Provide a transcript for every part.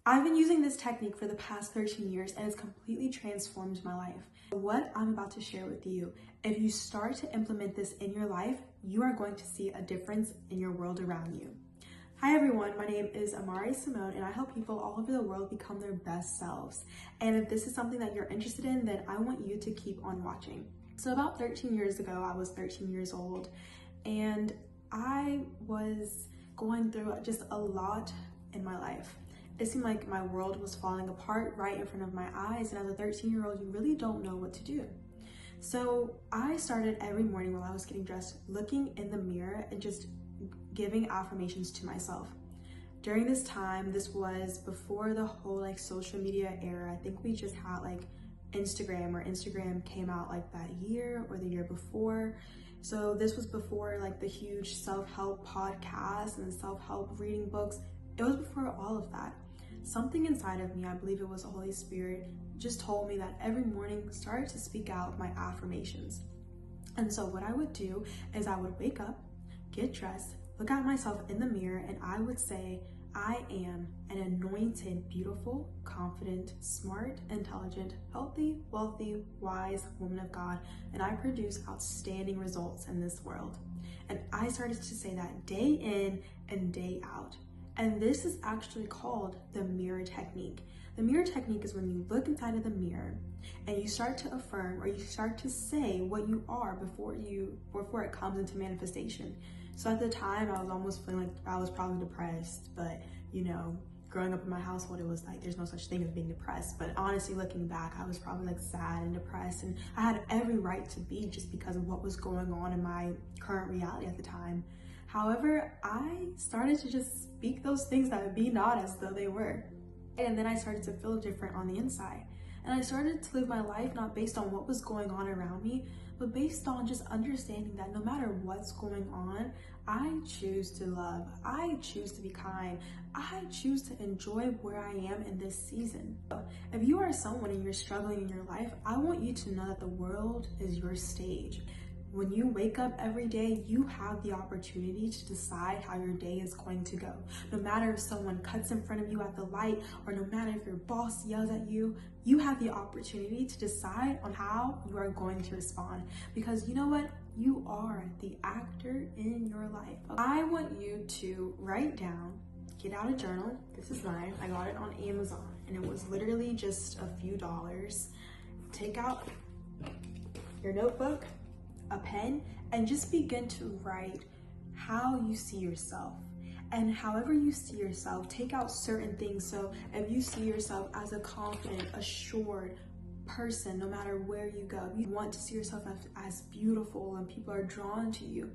I've been using this technique for the past 13 years and it's completely transformed my life. What I'm about to share with you, if you start to implement this in your life, you are going to see a difference in your world around you. Hi everyone, my name is Amari Simone and I help people all over the world become their best selves. And if this is something that you're interested in, then I want you to keep on watching. So about 13 years ago, I was 13 years old and I was going through just a lot in my life. It seemed like my world was falling apart right in front of my eyes, and as a 13-year-old, you really don't know what to do. So I started every morning while I was getting dressed, looking in the mirror and just giving affirmations to myself. During this time, this was before the whole social media era. I think we just had Instagram, or Instagram came out that year or the year before. So this was before the huge self-help podcasts and self-help reading books. It was before all of that. Something inside of me, I believe it was the Holy Spirit, just told me that every morning started to speak out my affirmations. And so what I would do is I would wake up, get dressed, look at myself in the mirror, and I would say, I am an anointed, beautiful, confident, smart, intelligent, healthy, wealthy, wise woman of God, and I produce outstanding results in this world. And I started to say that day in and day out. And this is actually called the mirror technique. The mirror technique is when you look inside of the mirror and you start to affirm, or you start to say what you are before it comes into manifestation. So at the time, I was almost feeling like I was probably depressed, but growing up in my household, it was there's no such thing as being depressed. But honestly, looking back, I was probably sad and depressed, and I had every right to be, just because of what was going on in my current reality at the time. However, I started to just speak those things that would be not as though they were. And then I started to feel different on the inside. And I started to live my life not based on what was going on around me, but based on just understanding that no matter what's going on, I choose to love. I choose to be kind. I choose to enjoy where I am in this season. If you are someone and you're struggling in your life, I want you to know that the world is your stage. When you wake up every day, you have the opportunity to decide how your day is going to go. No matter if someone cuts in front of you at the light, or no matter if your boss yells at you, you have the opportunity to decide on how you are going to respond. Because you know what? You are the actor in your life. I want you to write down, get out a journal. This is mine. I got it on Amazon and it was literally just a few dollars. Take out your notebook, a pen, and just begin to write how you see yourself. And however you see yourself, take out certain things. So if you see yourself as a confident, assured person, no matter where you go, you want to see yourself as beautiful and people are drawn to you,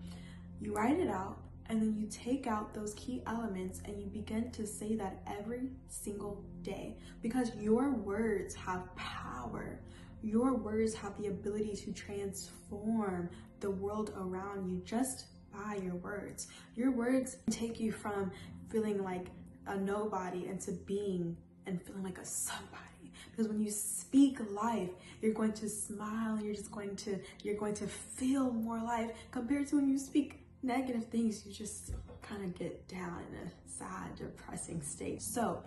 you write it out, and then you take out those key elements and you begin to say that every single day, because your words have power. Your words have the ability to transform the world around you just by your words. Your words take you from feeling like a nobody into being and feeling like a somebody. Because when you speak life, you're going to smile, and you're going to feel more life, compared to when you speak negative things, you just kind of get down in a sad, depressing state. So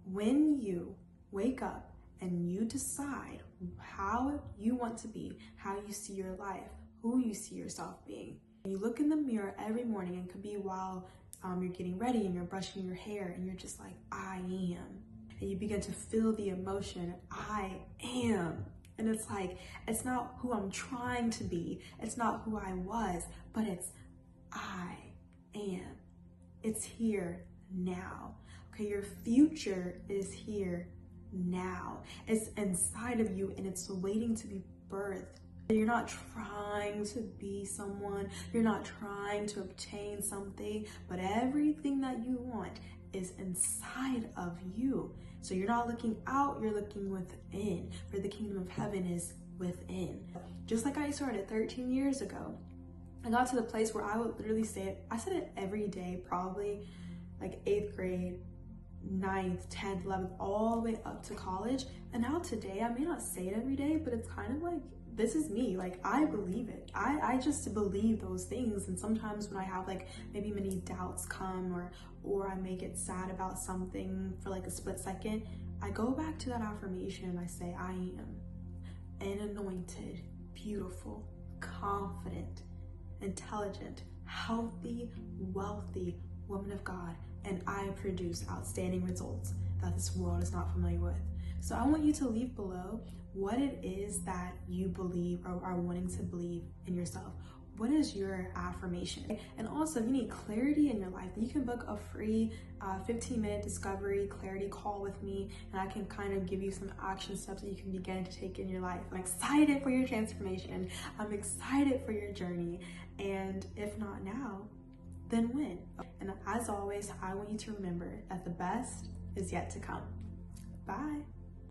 when you wake up and you decide how you want to be, how you see your life, who you see yourself being, and you look in the mirror every morning, and it could be while you're getting ready and you're brushing your hair, and you're just like, I am. And you begin to feel the emotion, I am. And it's not who I'm trying to be, it's not who I was, but it's I am. It's here now. Okay, your future is here now. It's inside of you and it's waiting to be birthed. You're not trying to be someone, you're not trying to obtain something, but everything that you want is inside of you. So you're not looking out, you're looking within, for the kingdom of heaven is within. Just like I started 13 years ago, I got to the place where I would literally say it. I said it every day, probably 8th grade, 9th, 10th, 11th, all the way up to college. And now today, I may not say it every day, but it's kind of this is me. Like, I believe it. I just believe those things. And sometimes when I have like maybe many doubts come, or I may get sad about something for like a split second, I go back to that affirmation and I say, I am an anointed, beautiful, confident, intelligent, healthy, wealthy woman of God, and I produce outstanding results that this world is not familiar with. So I want you to leave below what it is that you believe or are wanting to believe in yourself. What is your affirmation? And also, if you need clarity in your life, you can book a free 15-minute discovery clarity call with me, and I can kind of give you some action steps that you can begin to take in your life. I'm excited for your transformation. I'm excited for your journey. And if not now, then when? And as always, I want you to remember that the best is yet to come. Bye.